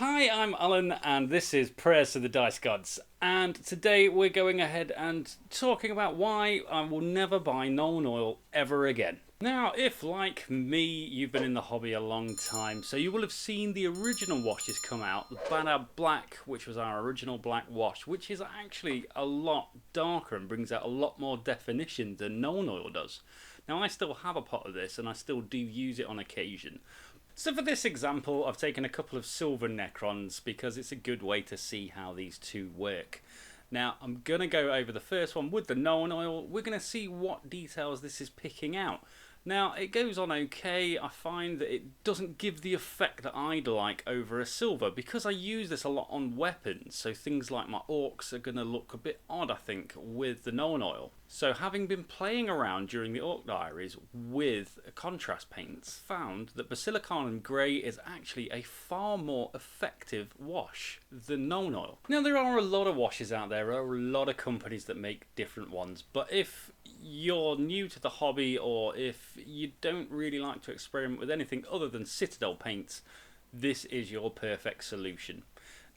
Hi, I'm Alan, and this is Prayers to the Dice Gods. And today we're going ahead and talking about why I will never buy Nuln Oil ever again. Now, if like me, you've been in the hobby a long time, so you will have seen the original washes come out, the Banner Black, which was our original black wash, which is actually a lot darker and brings out a lot more definition than Nuln Oil does. Now, I still have a pot of this, and I still do use it on occasion. So for this example, I've taken a couple of silver Necrons because it's a good way to see how these two work. Now, I'm going to go over the first one with the Nuln Oil. We're going to see what details this is picking out. Now, it goes on okay. I find that it doesn't give the effect that I'd like over a silver because I use this a lot on weapons. So things like my orcs are going to look a bit odd, I think, with the Nuln Oil. So having been playing around during the Orc Diaries with contrast paints, found that basilicanum grey is actually a far more effective wash than Nuln Oil. Now, there are a lot of washes out there. There are a lot of companies that make different ones. But if you're new to the hobby, or if you don't really like to experiment with anything other than Citadel paints, this is your perfect solution.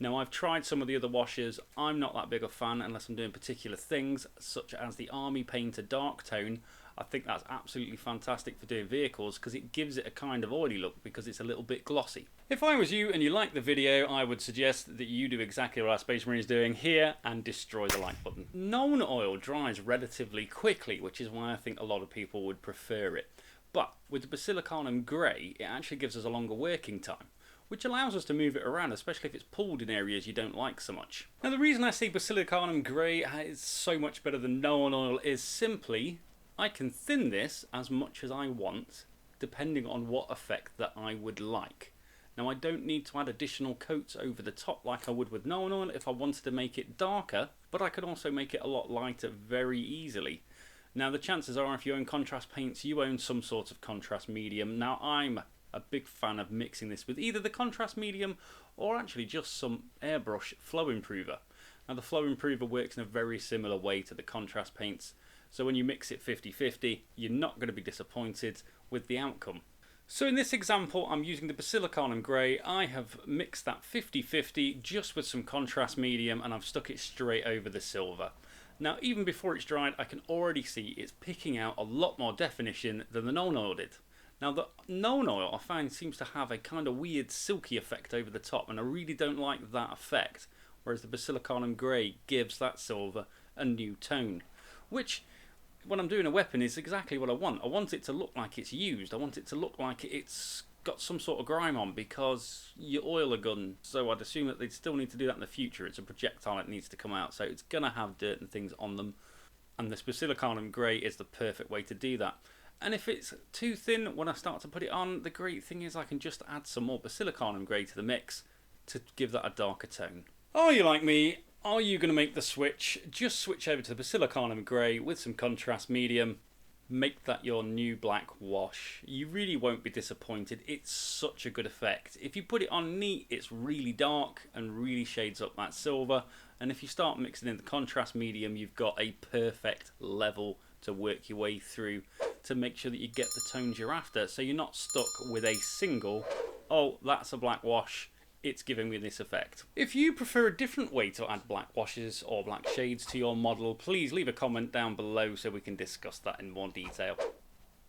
Now, I've tried some of the other washes. I'm not that big a fan unless I'm doing particular things, such as the Army Painter Dark Tone. I think that's absolutely fantastic for doing vehicles because it gives it a kind of oily look because it's a little bit glossy. If I was you and you like the video, I would suggest that you do exactly what our Space Marine is doing here and destroy the like button. Nuln Oil dries relatively quickly, which is why I think a lot of people would prefer it. But with the basilicanum grey, it actually gives us a longer working time, which allows us to move it around, especially if it's pulled in areas you don't like so much. Now, the reason I see basilicanum grey is so much better than Nuln Oil is simply I can thin this as much as I want, depending on what effect that I would like. Now, I don't need to add additional coats over the top like I would with Nuln Oil if I wanted to make it darker, but I could also make it a lot lighter very easily. Now, the chances are if you own contrast paints, you own some sort of contrast medium. Now, I'm a big fan of mixing this with either the contrast medium or actually just some airbrush flow improver. Now, the flow improver works in a very similar way to the contrast paints, so when you mix it 50-50, you're not going to be disappointed with the outcome. So in this example, I'm using the basilicanum grey. I have mixed that 50-50 just with some contrast medium, and I've stuck it straight over the silver. Now, even before it's dried, I can already see it's picking out a lot more definition than the Nuln Oil did. Now, the Nuln Oil I find seems to have a kind of weird silky effect over the top, and I really don't like that effect, whereas the basilicanum grey gives that silver a new tone, which, when I'm doing a weapon, is exactly what I want. I want it to look like it's used. I want it to look like it's got some sort of grime on because you oil a gun, so I'd assume that they'd still need to do that in the future. It's a projectile that needs to come out, so it's going to have dirt and things on them, and this basilicanum grey is the perfect way to do that. And if it's too thin when I start to put it on, the great thing is I can just add some more basilicanum grey to the mix to give that a darker tone. Are you like me? Are you going to make the switch? Just switch over to the basilicanum grey with some contrast medium. Make that your new black wash. You really won't be disappointed. It's such a good effect. If you put it on neat, it's really dark and really shades up that silver. And if you start mixing in the contrast medium, you've got a perfect level to work your way through to make sure that you get the tones you're after. So you're not stuck with a single, oh, that's a black wash, it's giving me this effect. If you prefer a different way to add black washes or black shades to your model, please leave a comment down below so we can discuss that in more detail.